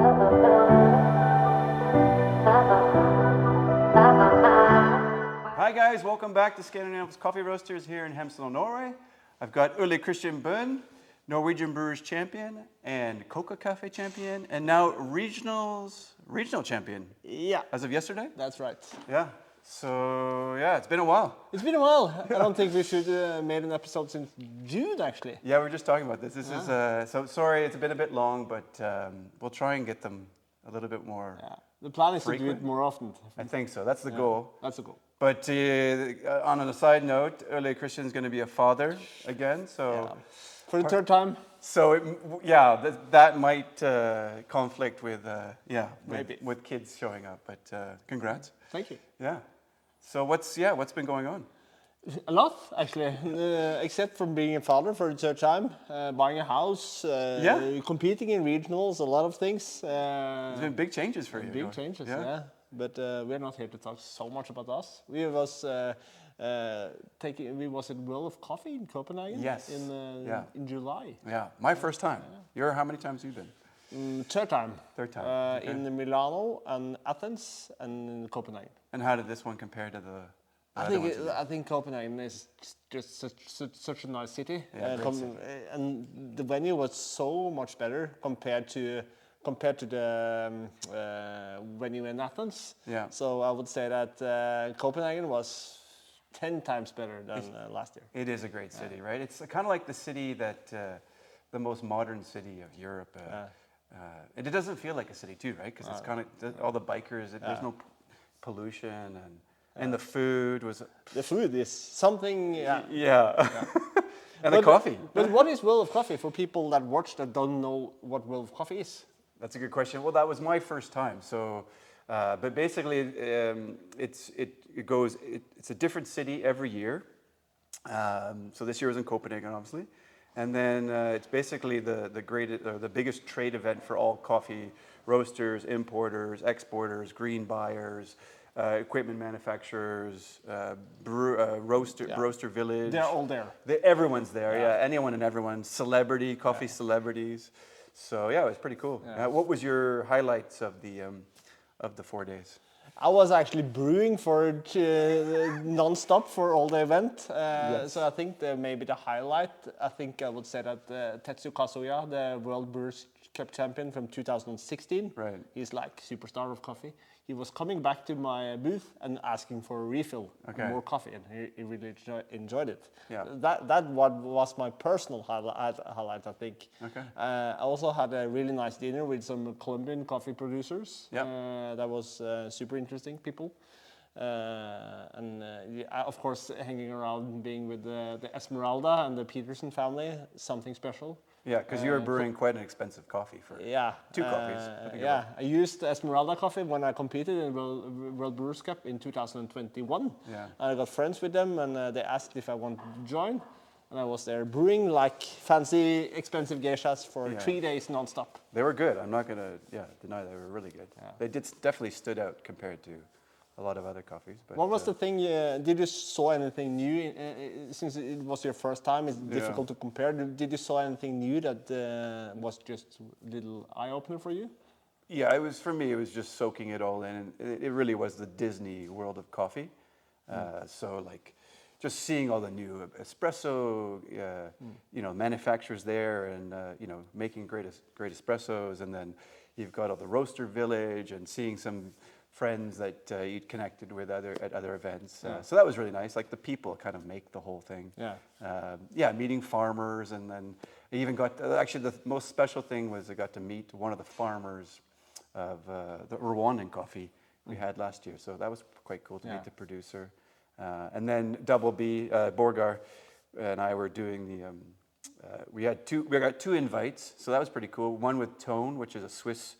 Hi guys, welcome back to Scandinavia's Coffee Roasters here in Hemsedal, Norway. I've got Ole Christian Bøhn, Norwegian Brewers Champion and Coca Cafe Champion, and now regional champion. Yeah, As of yesterday? that's right. Yeah. So yeah, it's been a while. It's been a while. I don't think we should made an episode since June, actually. Yeah, we're just talking about this. This is so sorry, it's been a bit long, but we'll try and get them a little bit more. Yeah. The plan is frequent. to do it more often. I think so. That's the goal. That's the goal. But on a side note, Ole Christian's going to be a father again, so For the third time. so that might conflict with Maybe. with kids showing up. But congrats. Thank you. Yeah. So what's been going on? A lot, actually, except from being a father for the third time, buying a house, competing in regionals, a lot of things. There's been big changes for you. Big changes, yeah. But we're not here to talk so much about us. We was at World of Coffee in Copenhagen. Yes. In July. Yeah, my first time. How many times have you been? Third time. Third time. Okay. In Milano and Athens and in Copenhagen. And how did this one compare to the? I think Copenhagen is just such a nice city, and the venue was so much better compared to the venue in Athens. Yeah. So I would say that Copenhagen was 10 times better than last year. It is a great city, right? It's kind of like the city that the most modern city of Europe. And it doesn't feel like a city too, right? Because it's kind of all the bikers. There's no pollution and the food was. The food is something. Yeah. And the coffee. But what is World of Coffee for people that watch that don't know what World of Coffee is? That's a good question. Well, that was my first time. So, but basically, it's a different city every year. So this year was in Copenhagen, obviously, and then it's basically the biggest trade event for all coffee roasters, importers, exporters, green buyers, equipment manufacturers, roaster village. They're all there. Everyone's there. Yeah, anyone and everyone. Coffee celebrities. So yeah, it was pretty cool. Yeah. What was your highlights of the 4 days? I was actually brewing for non-stop for all the event. Yes. So I think maybe the highlight, I think I would say that Tetsu Kazuya, the World Brewers Cup champion from 2016, right. He's like superstar of coffee. He was coming back to my booth and asking for a refill, more coffee, and he really enjoyed it. Yeah. That was my personal highlight, I think. Okay. I also had a really nice dinner with some Colombian coffee producers. Yeah. That was super interesting people. Of course, hanging around, being with the Esmeralda and the Peterson family, something special. Yeah, because you were brewing quite an expensive coffee for 2 coffees. I used Esmeralda coffee when I competed in World Brewers Cup in 2021. Yeah. I got friends with them, and they asked if I wanted to join. And I was there brewing like fancy, expensive geishas for 3 days non-stop. They were good. I'm not going to deny they were really good. Yeah. They definitely stood out compared to a lot of other coffees. But what was the thing? Did you saw anything new? Since it was your first time, it's difficult to compare. Did you saw anything new that was just a little eye-opener for you? Yeah, for me, it was just soaking it all in. And it really was the Disney world of coffee. So like just seeing all the new espresso, manufacturers there and, making great espressos. And then you've got all the roaster village and seeing some friends that you'd connected with at other events. So that was really nice. Like the people kind of make the whole thing. Yeah. Meeting farmers, and then I even got actually the most special thing was I got to meet one of the farmers of the Rwandan coffee we had last year. So that was quite cool to meet the producer. And then Double B Borgar and I were doing the. We got 2 invites, so that was pretty cool. One with Tone, which is a Swiss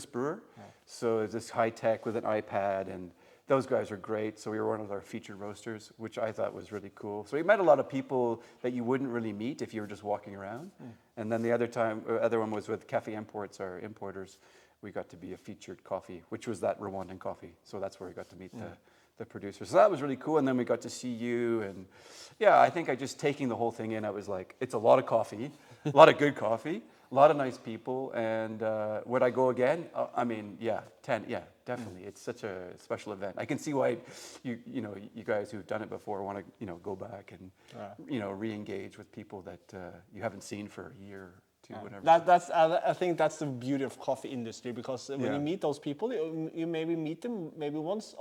brewer. So it's this high tech with an iPad, and those guys are great. So we were one of our featured roasters, which I thought was really cool. So we met a lot of people that you wouldn't really meet if you were just walking around. And then the other one was with Cafe Imports, our importers. We got to be a featured coffee, which was that Rwandan coffee. So that's where we got to meet the producer. So that was really cool. And then we got to see you, and I think I just taking the whole thing in, I was like, it's a lot of coffee, a lot of good coffee, A lot of nice people, and would I go again? I mean, yeah, 10, yeah, definitely. It's such a special event. I can see why you guys who've done it before want to, go back and, re-engage with people that you haven't seen for a year or two, whatever. I think that's the beauty of coffee industry, because when you meet those people, you maybe meet them maybe once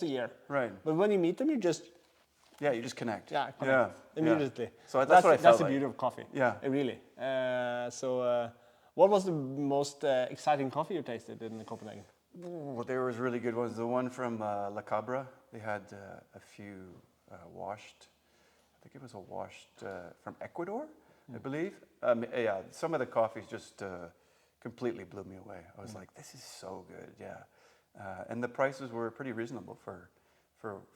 a year. Right. But when you meet them, you just connect. Connect immediately. So that's what I felt That's the like. beauty of coffee. Yeah. Really. What was the most exciting coffee you tasted in Copenhagen? Ooh, there was really good ones. The one from La Cabra, they had a few washed. I think it was a washed from Ecuador, I believe. Yeah, some of the coffees just completely blew me away. I was like, this is so good, yeah. And the prices were pretty reasonable for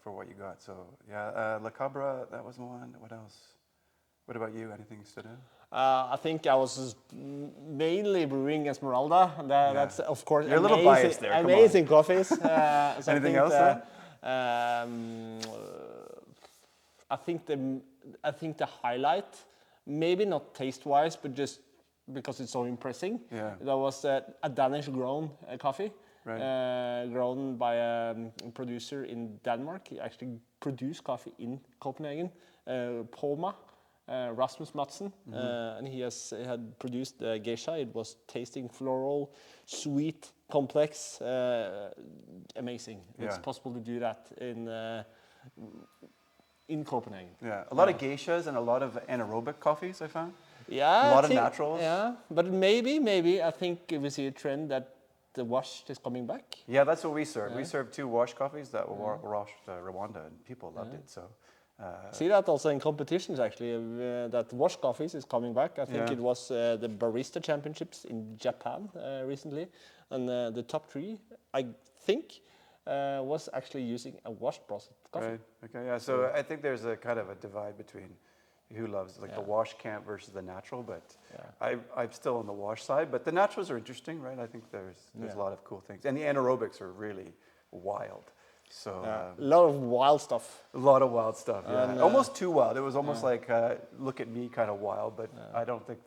what you got. So yeah, La Cabra, that was one. What else? What about you? Anything stood out? I think I was mainly brewing Esmeralda. That's of course You're a little biased there. Amazing coffees. So Anything else? I think the highlight, maybe not taste-wise, but just because it's so impressive. Yeah. That was a Danish grown coffee. Right. Grown by a producer in Denmark. He actually produced coffee in Copenhagen. Poma, Rasmus Madsen, and he had produced geisha. It was tasting floral, sweet, complex, amazing. Yeah. It's possible to do that in Copenhagen. Yeah, a lot of geishas and a lot of anaerobic coffees I found. Yeah, a lot of naturals. Yeah, but maybe I think we see a trend that the washed is coming back. Yeah, that's what we served. We served 2 washed coffees that were washed Rwanda, and people loved it. So see that also in competitions actually, that washed coffees is coming back. I think it was the Barista Championships in Japan recently, and the top 3, I think, was actually using a washed processed coffee. Right. Okay. Yeah. So I think there's a kind of a divide between who loves the wash camp versus the natural, but I'm still on the wash side. But the naturals are interesting, right? I think there's a lot of cool things, and the anaerobics are really wild. So a lot of wild stuff. A lot of wild stuff. Yeah, And, almost too wild. It was almost like look at me kind of wild, but I don't think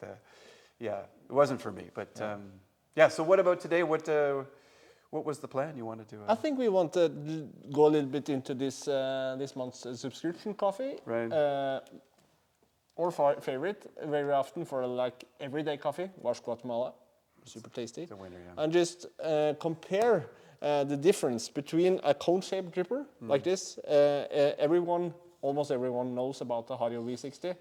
it wasn't for me. But So what about today? What was the plan you wanted to? I think we want to go a little bit into this month's subscription coffee. Right. Or favorite, very often for like everyday coffee, Wash Guatemala, super tasty. It's a winner, yeah. And just compare the difference between a cone-shaped dripper like this. Almost everyone knows about the Hario V60.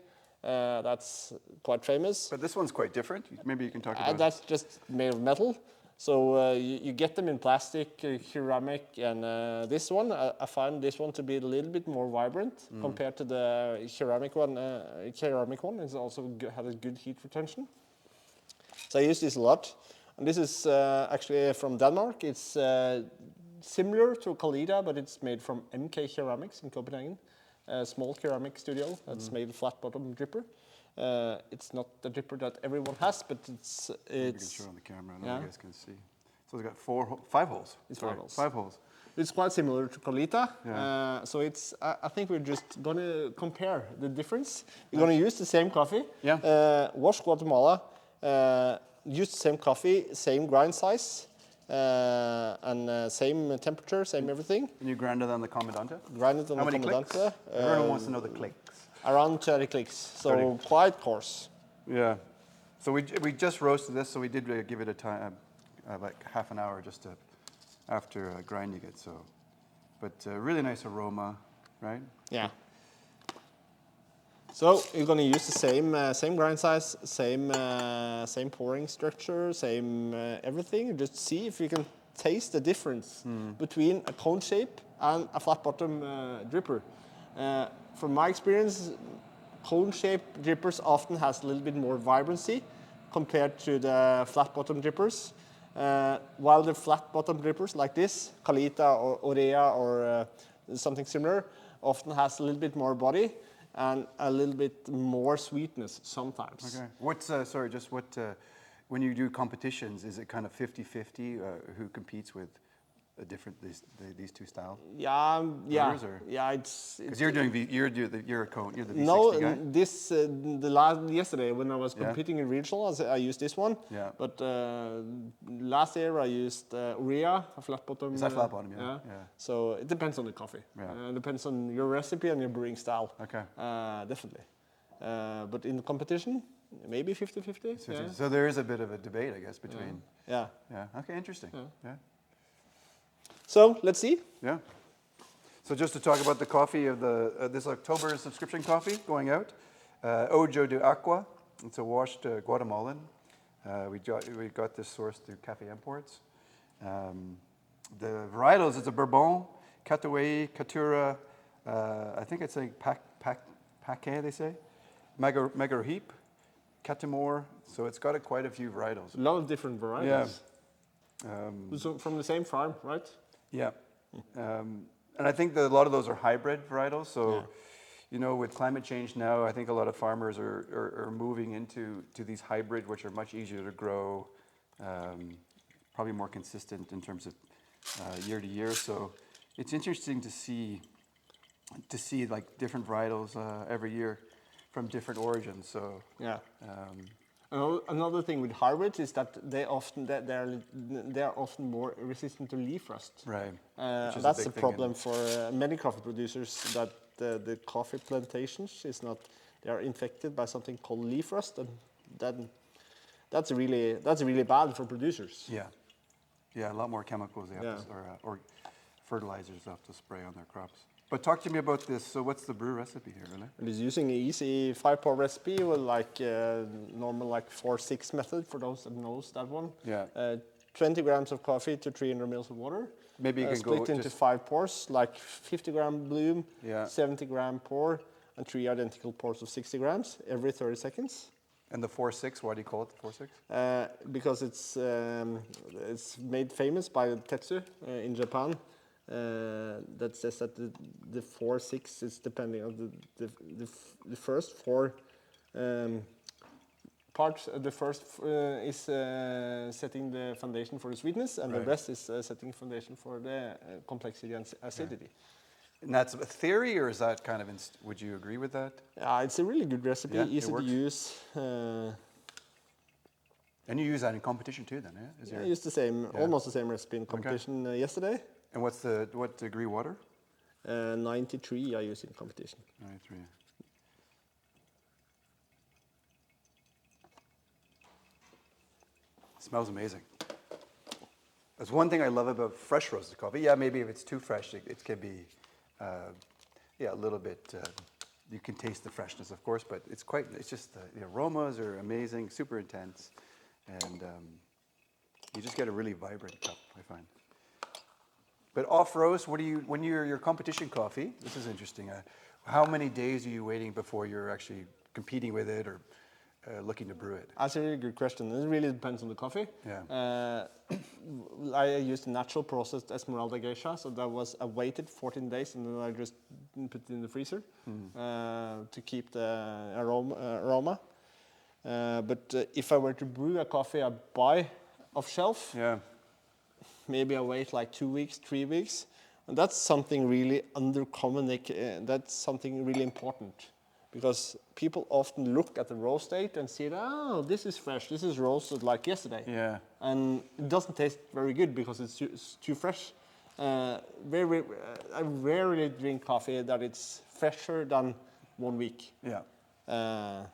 That's quite famous. But this one's quite different. Maybe you can talk about That's just made of metal. So you get them in plastic, ceramic, and this one, I find this one to be a little bit more vibrant compared to the ceramic one. Ceramic one is also had a good heat retention. So I use this a lot. And this is actually from Denmark. It's similar to Kalita, but it's made from MK Ceramics in Copenhagen, a small ceramic studio that's made a flat bottom dripper. It's not the dripper that everyone has, but it's. You can show on the camera. I know you guys can see. So it's got 5 holes. It's 5 holes. 5 holes. It's quite similar to Kalita. Yeah. So it's. I think we're just gonna compare the difference. We're gonna use the same coffee. Yeah. Wash Guatemala. Use the same coffee, same grind size, and same temperature, same everything. And you grind it on the Comandante? Grind it on How the many Comandante. clicks? Everyone wants to know the clicks. Around 30 clicks, so 30. quite coarse. Yeah. So we just roasted this, so we did give it a time, like half an hour just after grinding it. So, but really nice aroma, right? Yeah. So you're gonna use the same grind size, same pouring structure, same everything. Just see if you can taste the difference between a cone shape and a flat bottom dripper. From my experience, cone-shaped drippers often has a little bit more vibrancy compared to the flat-bottom drippers, while the flat-bottom drippers like this, Kalita or Orea or something similar, often has a little bit more body and a little bit more sweetness sometimes. Okay. What's when you do competitions, is it kind of 50-50 who competes with these two styles? Yeah, yeah, Brewers, or- yeah. It's Because you're you're a cone, you're the V60 no, guy. this yesterday when I was Yeah. competing in regional, I used this one. Yeah. But last year I used Urea, a flat bottom. Is that flat bottom? Yeah. Yeah. So it depends on the coffee. Yeah. It depends on your recipe and your brewing style. Okay. Definitely. But in the competition, maybe 50-50. Yeah. So there is a bit of a debate, I guess, between. Yeah. Yeah. Okay. Interesting. Yeah. So let's see. Yeah. So just to talk about the coffee of the this October subscription coffee going out, Ojo de Aqua. It's a washed Guatemalan. We got this sourced through Cafe Imports. The varietals, it's a Bourbon, Catuai, Catura. I think it's like Paquet, they say, Megaheap, Catamore. So it's got quite a few varietals. A lot of different varieties. Yeah. So from the same farm, right? Yeah. And I think that a lot of those are hybrid varietals. So, with climate change now, I think a lot of farmers are moving into these hybrid, which are much easier to grow, probably more consistent in terms of year to year. So it's interesting to see like different varietals every year from different origins. So Yeah. Another thing with hybrids is that they are often more resistant to leaf rust. right. Which is That's big a thing problem for many coffee producers. That the coffee plantations is not, they are infected by something called leaf rust, and then that's really bad for producers. Yeah, a lot more chemicals they have to, or fertilizers they have to spray on their crops. But talk to me about this. So what's the brew recipe here, really? It is using an easy 5-pour recipe with normal 4-6 method for those that knows that one. Yeah. 20 grams of coffee to 300 mils of water. Maybe you can split go into just 5 pours, like 50 gram bloom, Yeah. 70 gram pour, and 3 identical pours of 60 grams every 30 seconds. And the 4-6, why do you call it the 4-6? Because it's made famous by Tetsu in Japan. That says that the 4-6 is depending on the first 4 parts. The first is setting the foundation for the sweetness, and the Right. rest is setting foundation for the complexity and acidity. And that's a theory, or is that kind of, would you agree with that? It's a really good recipe, Yeah, it easy to works. use. And you use that in competition too, then? Yeah. I used the same, almost the same recipe in competition yesterday. And what degree water? 93 I use in competition. 93. Smells amazing. That's one thing I love about fresh roasted coffee. Yeah, maybe if it's too fresh, it can be, a little bit. You can taste the freshness, of course, but it's just the aromas are amazing, super intense, and you just get a really vibrant cup, I find. But off roast, when you're your competition coffee? This is interesting. How many days are you waiting before you're actually competing with it or looking to brew it? That's a really good question. It really depends on the coffee. Yeah. I used a natural processed Esmeralda geisha, so that was I waited 14 days and then I just put it in the freezer to keep the aroma. But if I were to brew a coffee I buy off shelf, Yeah. maybe I wait 2 weeks, 3 weeks, and that's something really that's something really important, because people often look at the roast date and see, oh, this is fresh, this is roasted like yesterday. Yeah. And it doesn't taste very good because it's too fresh. I rarely drink coffee that it's fresher than 1 week. Yeah. Uh,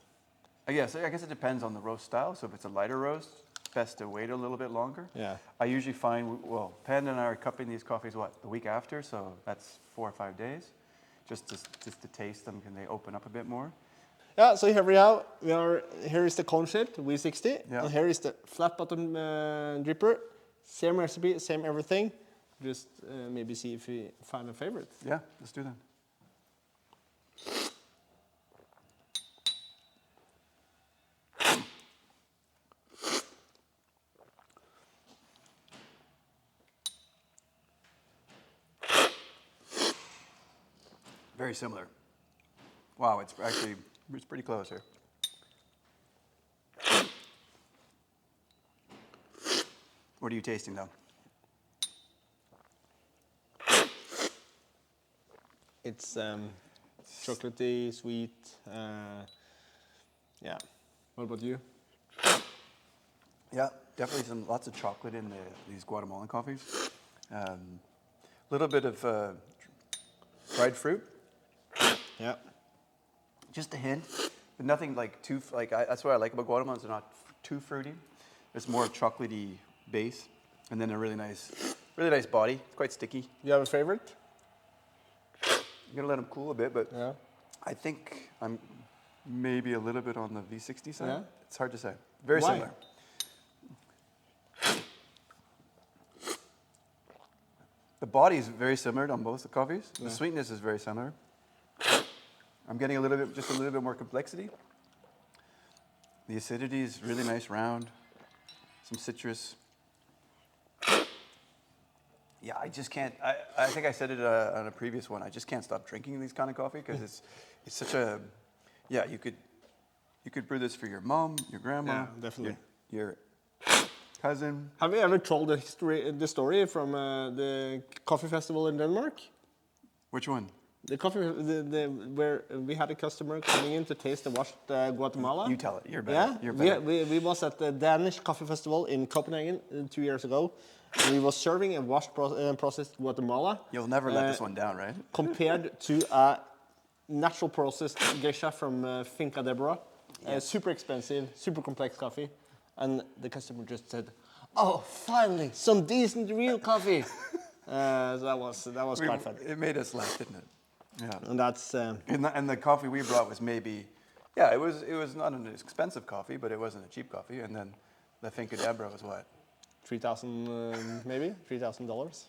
I guess it depends on the roast style. So if it's a lighter roast, best to wait a little bit longer. Yeah. I usually find, Panda and I are cupping these coffees, the week after, so that's 4 or 5 days. Just to taste them, can they open up a bit more? Yeah, so here we are. Here is the cone shaped V60, Yeah. and here is the flat bottom dripper. Same recipe, same everything. Just maybe see if we find a favorite. Yeah, let's do that. Very similar. Wow, it's pretty close here. What are you tasting though? It's chocolatey, sweet. Yeah. What about you? Yeah, definitely lots of chocolate in these Guatemalan coffees. Little bit of dried fruit, Yeah. just a hint, but nothing like too that's what I like about Guatemalans. They're not too fruity. It's more chocolatey base, and then a really nice body. It's quite sticky. You have a favorite? I'm gonna let them cool a bit, but Yeah. I think I'm maybe a little bit on the V60 side. Yeah. It's hard to say. Very Why? similar. The body is very similar on both the coffees. The sweetness is very similar. I'm getting just a little bit more complexity. The acidity is really nice, round. Some citrus. Yeah, I just can't. I think I said it on a previous one. I just can't stop drinking these kind of coffee because it's such a. Yeah, you could brew this for your mom, your grandma, Yeah, definitely. your cousin. Have you ever told the story from the coffee festival in Denmark? Which one? The coffee, where we had a customer coming in to taste the washed Guatemala. You tell it. You're better. Yeah, You're better. we was at the Danish Coffee Festival in Copenhagen 2 years ago. We was serving a washed processed Guatemala. You'll never let this one down, right? Compared to a natural processed geisha from Finca Deborah. Super expensive, super complex coffee. And the customer just said, "Oh, finally, some decent real coffee." So that was quite fun. It made us laugh, didn't it? Yeah. And that's And the coffee we brought was maybe, yeah, it was not an expensive coffee, but it wasn't a cheap coffee. And then the Finca Deborah was what? $3,000 maybe $3,000.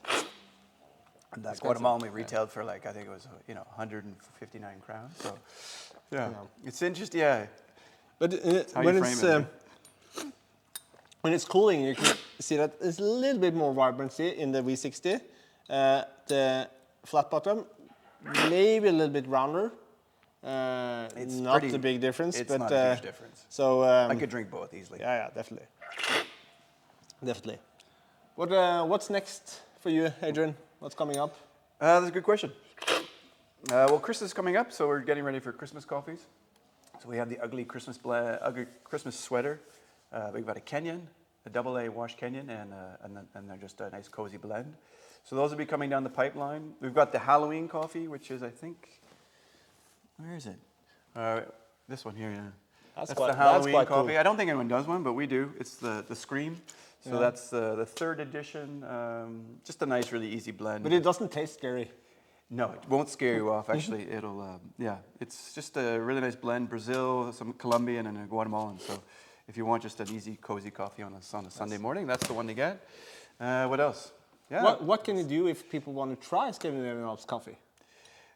And that Guatemalan we retailed for like, I think it was 159 crowns. So yeah, it's interesting. Yeah, But how you frame it. When it's cooling, you can see that there's a little bit more vibrancy in the V60. The flat bottom, maybe a little bit rounder. It's not a big difference. It's but, not a huge difference. So I could drink both easily. Yeah, definitely. Definitely. What's next for you, Adrian? What's coming up? That's a good question. Well, Christmas is coming up, so we're getting ready for Christmas coffees. So we have the ugly Christmas sweater. We've got a Kenyan, a AA wash Kenyan, and they're just a nice cozy blend. So those will be coming down the pipeline. We've got the Halloween coffee, which is, I think, where is it? This one here, yeah. That's the Halloween coffee. Cool. I don't think anyone does one, but we do. It's the Scream. So that's the third edition. Just a nice, really easy blend. But it doesn't taste scary. No, it won't scare you off. Actually, it'll, it's just a really nice blend. Brazil, some Colombian, and a Guatemalan. So if you want just an easy, cozy coffee on a Sunday morning, that's the one to get. What else? Yeah. What can you do if people want to try Scandinavian Alps coffee?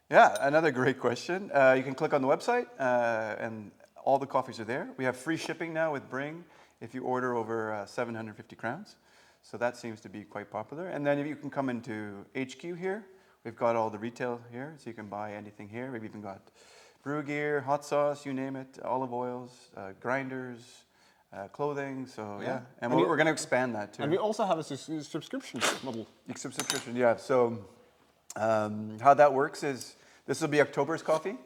Yeah, another great question. You can click on the website, and all the coffees are there. We have free shipping now with Bring if you order over 750 crowns. So that seems to be quite popular. And then if you can come into HQ here, we've got all the retail here, so you can buy anything here. We've even got brew gear, hot sauce, you name it, olive oils, grinders, clothing. So yeah, and we're going to expand that too. And we also have a subscription model. Subscription, yeah. So how that works is this will be October's coffee.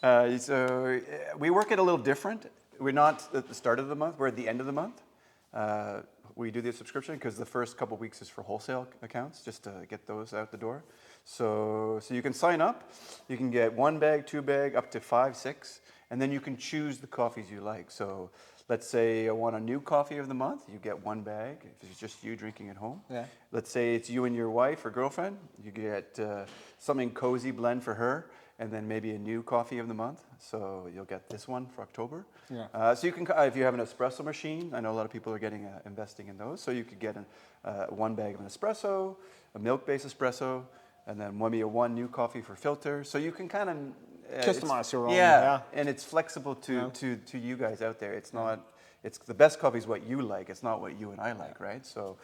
So we work it a little different. We're not at the start of the month, we're at the end of the month. We do the subscription because the first couple of weeks is for wholesale accounts, just to get those out the door. So you can sign up, you can get 1 bag, 2 bag, up to 5, 6, and then you can choose the coffees you like. So let's say I want a new coffee of the month, you get 1 bag, if it's just you drinking at home. Yeah. Let's say it's you and your wife or girlfriend, you get something cozy blend for her, and then maybe a new coffee of the month. So you'll get this one for October. Yeah. So you can, if you have an espresso machine, I know a lot of people are getting investing in those. So you could get 1 bag of an espresso, a milk-based espresso, and then maybe one new coffee for filter. So you can kind of customize your own. Yeah, and it's flexible to you guys out there. It's not. It's the best coffee is what you like. It's not what you and I like, right? So.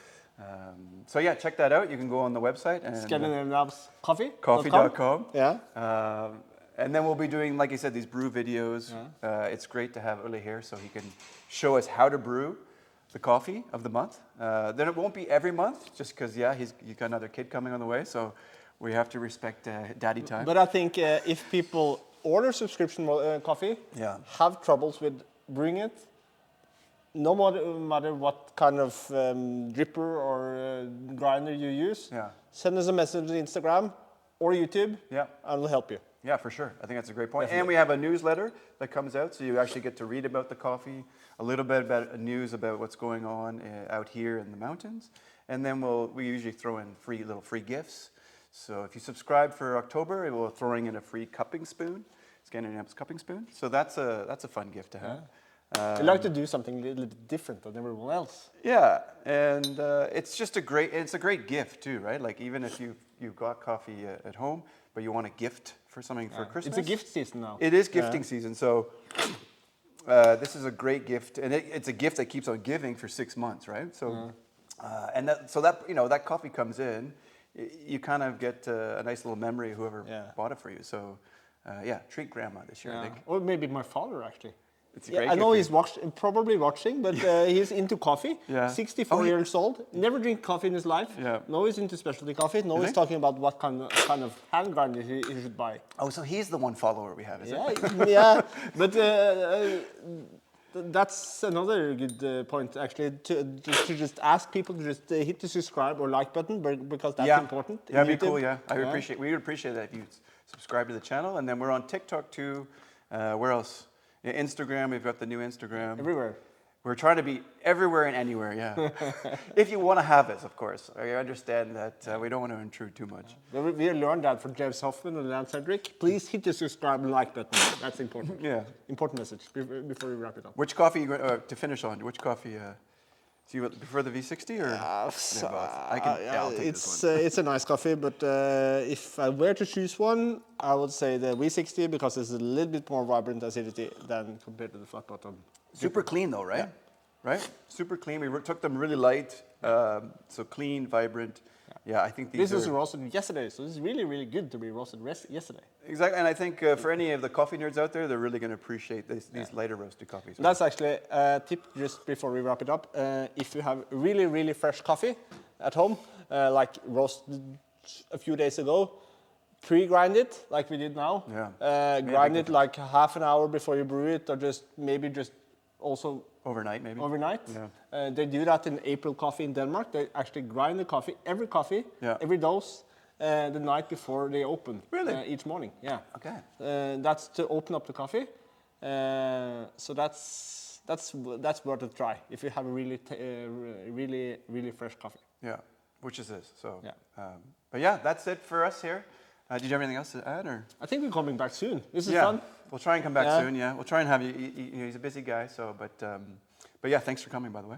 So yeah, check that out. You can go on the website and Scandinavian Alps Coffee. Coffee.com. Yeah. And then we'll be doing, like I said, these brew videos. It's great to have Ole here so he can show us how to brew the coffee of the month. Then it won't be every month, just because he's got another kid coming on the way. So We have to respect daddy time. But I think if people order subscription coffee, Yeah. have troubles with brewing it, no matter what kind of dripper or grinder you use, Yeah. send us a message on Instagram or YouTube, Yeah. and we'll help you. Yeah, for sure. I think that's a great point. Definitely. And we have a newsletter that comes out, so you actually get to read about the coffee, a little bit about news about what's going on out here in the mountains, and then we usually throw in little free gifts. So if you subscribe for October, we're throwing in a free cupping spoon, Scandinavian cupping spoon. So that's a fun gift to have. We like to do something a little bit different than everyone else. Yeah, and it's just a great gift too, right? Like even if you've got coffee at home, but you want a gift for something for Christmas. It's a gift season now. It is gifting season, so this is a great gift, and it's a gift that keeps on giving for 6 months, right? So, that coffee comes in, you kind of get a nice little memory of whoever bought it for you. So, treat grandma this year, I think. Or maybe my father actually. It's a great I know gift. he's probably watching, but he's into coffee. Yeah. 64 years old, never drink coffee in his life. Yeah. Now he's into specialty coffee. Now he's talking about what kind of hand grinder he should buy. Oh, so he's the one follower we have, is it? Yeah. But that's another good point actually to just ask people to just hit the subscribe or like button because that's important. Yeah, it'd be YouTube. cool. Yeah, we would appreciate that if you subscribe to the channel, and then we're on TikTok too. Where else? Yeah, Instagram. We've got the new Instagram. Everywhere. We're trying to be everywhere and anywhere. Yeah. If you want to have us, of course. I understand that we don't want to intrude too much. We learned that from James Hoffman and Lance Hedrick. Please hit the subscribe and like button. That's important. Yeah. Important message before we wrap it up. Which coffee to finish on? Which coffee? Do you prefer the V60 or? I'll take this one. It's a nice coffee, but if I were to choose one, I would say the V60 because it's a little bit more vibrant acidity than compared to the flat bottom. Super clean though, right? Yeah. Right? Super clean. We took them really light, so clean, vibrant. Yeah, I think This was roasted yesterday, so it's really, really good to be roasted yesterday. Exactly, and I think for any of the coffee nerds out there, they're really going to appreciate these lighter roasted coffees. Right? That's actually a tip just before we wrap it up. If you have really, really fresh coffee at home, like roasted a few days ago, pre-grind it like we did now. Yeah. Grind it like half an hour before you brew it, or maybe also Overnight, maybe. Overnight. Yeah. They do that in April Coffee in Denmark. They actually grind the coffee, every dose, the night before they open. Really? Each morning. Yeah. Okay. That's to open up the coffee. So that's worth a try if you have a really, really fresh coffee. Yeah, which is this. So. Yeah. But yeah, that's it for us here. Did you have anything else to add, or? I think we're coming back soon. This is fun. We'll try and come back soon. Yeah, we'll try and have you. He's a busy guy, so but yeah, thanks for coming, by the way,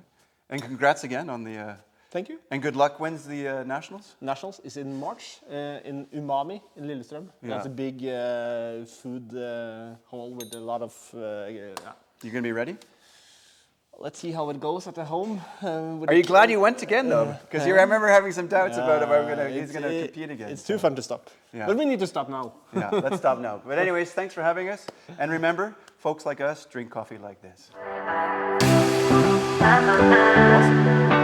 and congrats again on the. Thank you. And good luck. When's the Nationals? Nationals is in March in Umami in Lillestrøm. Yeah. That's a big food hall with a lot of. You gonna be ready? Let's see how it goes at the home. Are you glad you went again, though? Because I remember having some doubts about if he's going to compete again. It's too fun to stop. Yeah. But we need to stop now. Yeah, let's stop now. But anyways, thanks for having us. And remember, folks like us drink coffee like this. Awesome.